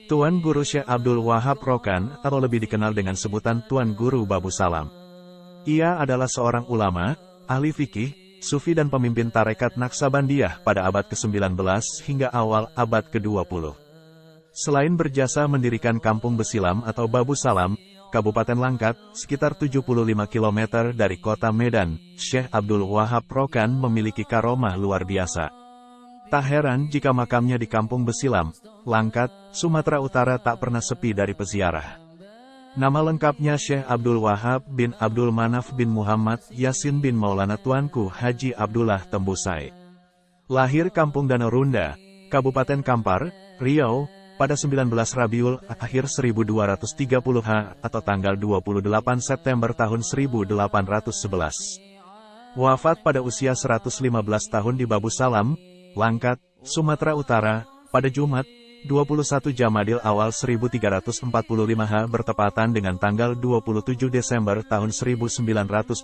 Tuan Guru Syekh Abdul Wahab Rokan, atau lebih dikenal dengan sebutan Tuan Guru Babu Salam. Ia adalah seorang ulama, ahli fikih, sufi dan pemimpin tarekat Naksabandiyah pada abad ke-19 hingga awal abad ke-20. Selain berjasa mendirikan Kampung Besilam atau Babu Salam, Kabupaten Langkat, sekitar 75 km dari kota Medan, Syekh Abdul Wahab Rokan memiliki karomah luar biasa. Tak heran jika makamnya di Kampung Besilam, Langkat, Sumatera Utara tak pernah sepi dari peziarah. Nama lengkapnya Syekh Abdul Wahab bin Abdul Manaf bin Muhammad Yasin bin Maulana Tuanku Haji Abdullah Tembusai. Lahir Kampung Danau Runda, Kabupaten Kampar, Riau, pada 19 Rabiul Akhir 1230 atau tanggal 28 September tahun 1811. Wafat pada usia 115 tahun di Babu Salam, Langkat, Sumatera Utara, pada Jumat, 21 Jamadil awal 1345 bertepatan dengan tanggal 27 Desember tahun 1926.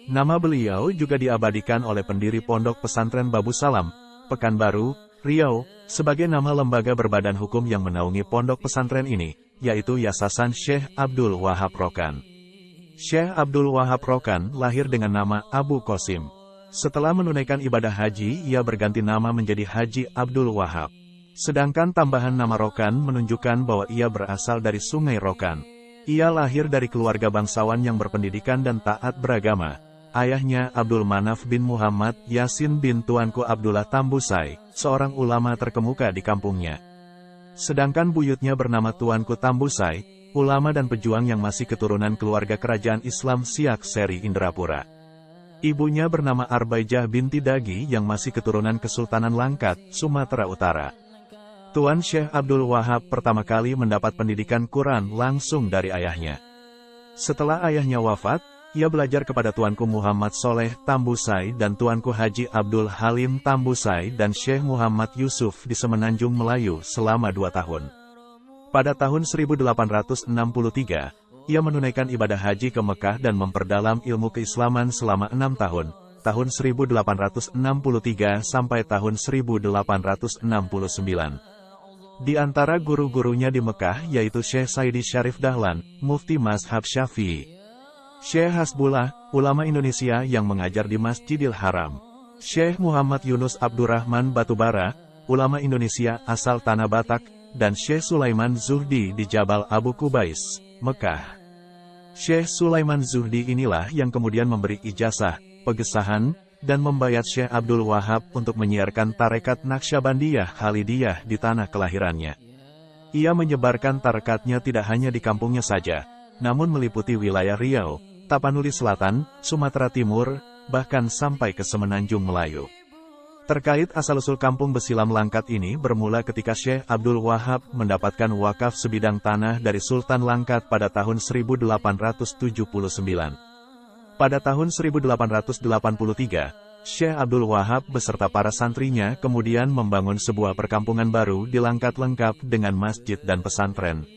Nama beliau juga diabadikan oleh pendiri Pondok Pesantren Babu Salam, Pekanbaru, Riau, sebagai nama lembaga berbadan hukum yang menaungi pondok pesantren ini, yaitu Yayasan Syekh Abdul Wahab Rokan. Syekh Abdul Wahab Rokan lahir dengan nama Abu Qasim. Setelah menunaikan ibadah haji, ia berganti nama menjadi Haji Abdul Wahab. Sedangkan tambahan nama Rokan menunjukkan bahwa ia berasal dari Sungai Rokan. Ia lahir dari keluarga bangsawan yang berpendidikan dan taat beragama. Ayahnya Abdul Manaf bin Muhammad Yasin bin Tuanku Abdullah Tambusai, seorang ulama terkemuka di kampungnya. Sedangkan buyutnya bernama Tuanku Tambusai, ulama dan pejuang yang masih keturunan keluarga kerajaan Islam Siak Seri Indrapura. Ibunya bernama Arbaijah binti Dagi yang masih keturunan Kesultanan Langkat, Sumatera Utara. Tuan Syekh Abdul Wahab pertama kali mendapat pendidikan Quran langsung dari ayahnya. Setelah ayahnya wafat, ia belajar kepada Tuanku Muhammad Soleh Tambusai dan Tuanku Haji Abdul Halim Tambusai dan Syekh Muhammad Yusuf di Semenanjung Melayu selama 2 tahun. Pada tahun 1863, ia menunaikan ibadah haji ke Mekah dan memperdalam ilmu keislaman selama 6 tahun, tahun 1863 sampai tahun 1869. Di antara guru-gurunya di Mekah yaitu Syekh Saidi Syarif Dahlan, Mufti Mazhab Syafi'i. Syekh Hasbullah, ulama Indonesia yang mengajar di Masjidil Haram. Syekh Muhammad Yunus Abdurrahman Batubara, ulama Indonesia asal Tanah Batak, dan Syekh Sulaiman Zuhdi di Jabal Abu Kubais, Mekah. Syekh Sulaiman Zuhdi inilah yang kemudian memberi ijazah, pegesahan, dan membayat Syekh Abdul Wahab untuk menyiarkan tarekat Naksabandiyah Khalidiyah di tanah kelahirannya. Ia menyebarkan tarekatnya tidak hanya di kampungnya saja, namun meliputi wilayah Riau, Tapanuli Selatan, Sumatera Timur, bahkan sampai ke Semenanjung Melayu. Terkait asal-usul Kampung Besilam Langkat ini bermula ketika Syekh Abdul Wahab mendapatkan wakaf sebidang tanah dari Sultan Langkat pada tahun 1879. Pada tahun 1883, Syekh Abdul Wahab beserta para santrinya kemudian membangun sebuah perkampungan baru di Langkat lengkap dengan masjid dan pesantren.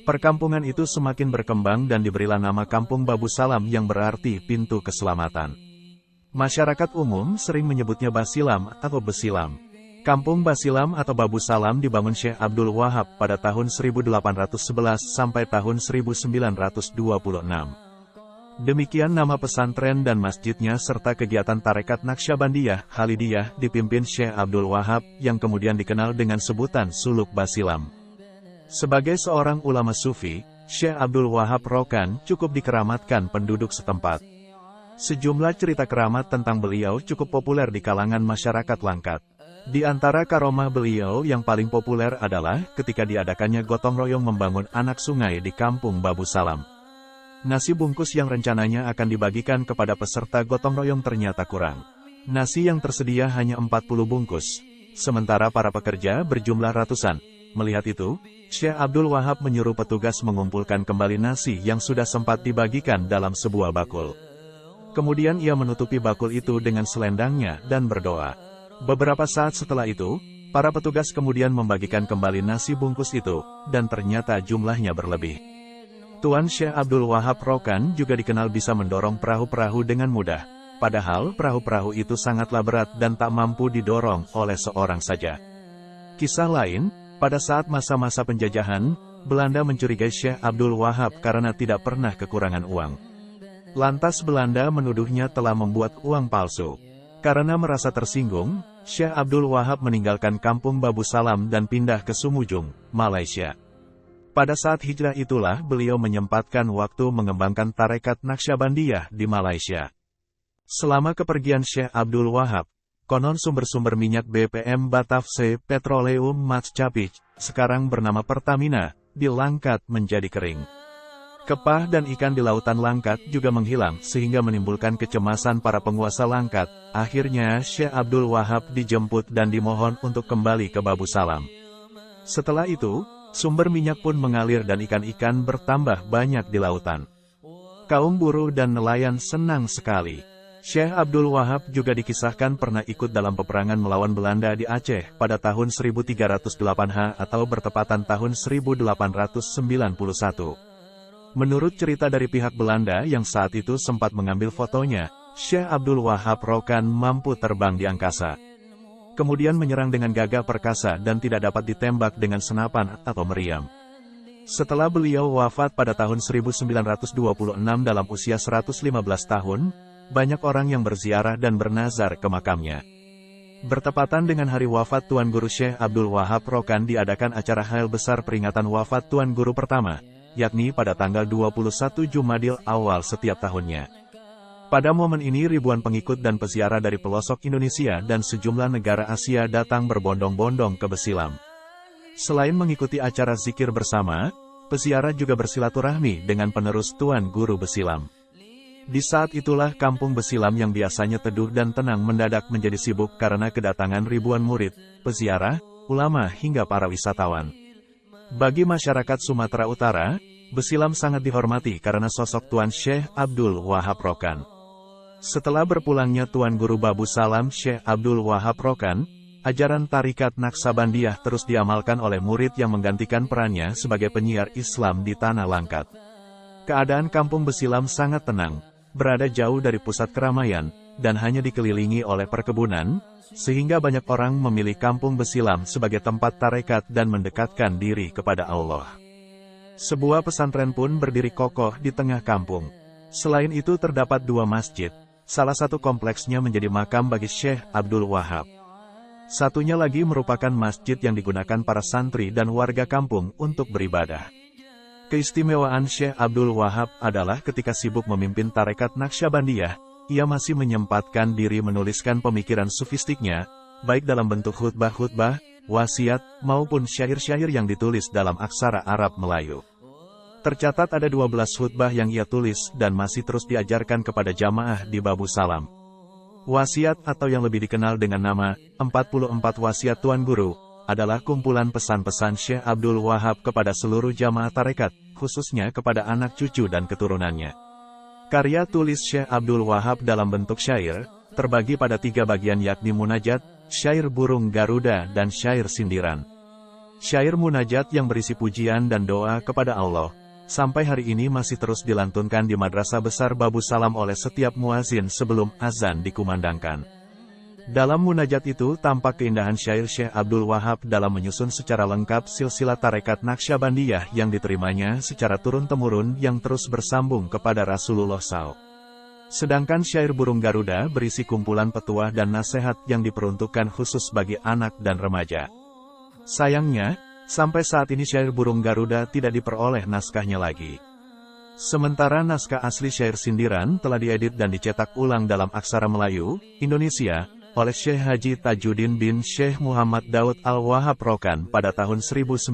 Perkampungan itu semakin berkembang dan diberilah nama Kampung Babu Salam yang berarti pintu keselamatan. Masyarakat umum sering menyebutnya Basilam atau Besilam. Kampung Basilam atau Babu Salam dibangun Syekh Abdul Wahab pada tahun 1811 sampai tahun 1926. Demikian nama pesantren dan masjidnya serta kegiatan tarekat Naksabandiyah Khalidiyah dipimpin Syekh Abdul Wahab yang kemudian dikenal dengan sebutan Suluk Basilam. Sebagai seorang ulama sufi, Syekh Abdul Wahab Rokan cukup dikeramatkan penduduk setempat. Sejumlah cerita keramat tentang beliau cukup populer di kalangan masyarakat Langkat. Di antara karomah beliau yang paling populer adalah ketika diadakannya gotong royong membangun anak sungai di Kampung Babu Salam. Nasi bungkus yang rencananya akan dibagikan kepada peserta gotong royong ternyata kurang. Nasi yang tersedia hanya 40 bungkus, sementara para pekerja berjumlah ratusan. Melihat itu, Syekh Abdul Wahab menyuruh petugas mengumpulkan kembali nasi yang sudah sempat dibagikan dalam sebuah bakul. Kemudian ia menutupi bakul itu dengan selendangnya dan berdoa. Beberapa saat setelah itu, para petugas kemudian membagikan kembali nasi bungkus itu, dan ternyata jumlahnya berlebih. Tuan Syekh Abdul Wahab Rokan juga dikenal bisa mendorong perahu-perahu dengan mudah, padahal perahu-perahu itu sangatlah berat dan tak mampu didorong oleh seorang saja. Kisah lain, Pada saat masa-masa penjajahan, Belanda mencurigai Syekh Abdul Wahab karena tidak pernah kekurangan uang. Lantas Belanda menuduhnya telah membuat uang palsu. Karena merasa tersinggung, Syekh Abdul Wahab meninggalkan kampung Babu Salam dan pindah ke Sumujung, Malaysia. Pada saat hijrah itulah beliau menyempatkan waktu mengembangkan tarekat Naqsyabandiyah di Malaysia. Selama kepergian Syekh Abdul Wahab, konon sumber-sumber minyak BPM Batavse Petroleum Matscapic, sekarang bernama Pertamina, di Langkat menjadi kering. Kepah dan ikan di lautan Langkat juga menghilang sehingga menimbulkan kecemasan para penguasa Langkat. Akhirnya Syekh Abdul Wahab dijemput dan dimohon untuk kembali ke Babu Salam. Setelah itu, sumber minyak pun mengalir dan ikan-ikan bertambah banyak di lautan. Kaum buruh dan nelayan senang sekali. Syekh Abdul Wahab juga dikisahkan pernah ikut dalam peperangan melawan Belanda di Aceh pada tahun 1308H atau bertepatan tahun 1891. Menurut cerita dari pihak Belanda yang saat itu sempat mengambil fotonya, Syekh Abdul Wahab Rokan mampu terbang di angkasa. Kemudian menyerang dengan gagah perkasa dan tidak dapat ditembak dengan senapan atau meriam. Setelah beliau wafat pada tahun 1926 dalam usia 115 tahun, banyak orang yang berziarah dan bernazar ke makamnya. Bertepatan dengan hari wafat Tuan Guru Syekh Abdul Wahab Rokan diadakan acara hail besar peringatan wafat Tuan Guru pertama, yakni pada tanggal 21 Jumadil Awal setiap tahunnya. Pada momen ini ribuan pengikut dan peziarah dari pelosok Indonesia dan sejumlah negara Asia datang berbondong-bondong ke Besilam. Selain mengikuti acara zikir bersama, peziarah juga bersilaturahmi dengan penerus Tuan Guru Besilam. Di saat itulah kampung Besilam yang biasanya teduh dan tenang mendadak menjadi sibuk karena kedatangan ribuan murid, peziarah, ulama hingga para wisatawan. Bagi masyarakat Sumatera Utara, Besilam sangat dihormati karena sosok Tuan Syekh Abdul Wahab Rokan. Setelah berpulangnya Tuan Guru Babu Salam Syekh Abdul Wahab Rokan, ajaran tarikat Naqsyabandiyah terus diamalkan oleh murid yang menggantikan perannya sebagai penyiar Islam di Tanah Langkat. Keadaan kampung Besilam sangat tenang, berada jauh dari pusat keramaian, dan hanya dikelilingi oleh perkebunan, sehingga banyak orang memilih kampung Besilam sebagai tempat tarekat dan mendekatkan diri kepada Allah. Sebuah pesantren pun berdiri kokoh di tengah kampung. Selain itu terdapat dua masjid, salah satu kompleksnya menjadi makam bagi Syekh Abdul Wahab. Satunya lagi merupakan masjid yang digunakan para santri dan warga kampung untuk beribadah. Keistimewaan Syekh Abdul Wahab adalah ketika sibuk memimpin tarekat Naqsyabandiyah, ia masih menyempatkan diri menuliskan pemikiran sufistiknya, baik dalam bentuk khutbah-khutbah, wasiat, maupun syair-syair yang ditulis dalam aksara Arab Melayu. Tercatat ada 12 khutbah yang ia tulis dan masih terus diajarkan kepada jamaah di Babu Salam. Wasiat atau yang lebih dikenal dengan nama 44 Wasiat Tuan Guru, adalah kumpulan pesan-pesan Syekh Abdul Wahab kepada seluruh jamaah tarekat, khususnya kepada anak cucu dan keturunannya. Karya tulis Syekh Abdul Wahab dalam bentuk syair, terbagi pada 3 bagian yakni munajat, syair burung Garuda dan syair sindiran. Syair munajat yang berisi pujian dan doa kepada Allah, sampai hari ini masih terus dilantunkan di Madrasah Besar Babu Salam oleh setiap muazin sebelum azan dikumandangkan. Dalam munajat itu tampak keindahan syair Syekh Abdul Wahab dalam menyusun secara lengkap silsilah tarekat Naqsyabandiyah yang diterimanya secara turun-temurun yang terus bersambung kepada Rasulullah SAW. Sedangkan syair burung Garuda berisi kumpulan petuah dan nasihat yang diperuntukkan khusus bagi anak dan remaja. Sayangnya, sampai saat ini syair burung Garuda tidak diperoleh naskahnya lagi. Sementara naskah asli syair sindiran telah diedit dan dicetak ulang dalam aksara Melayu, Indonesia, oleh Syekh Haji Tajuddin bin Syekh Muhammad Daud Al-Wahab Rokan pada tahun 1986.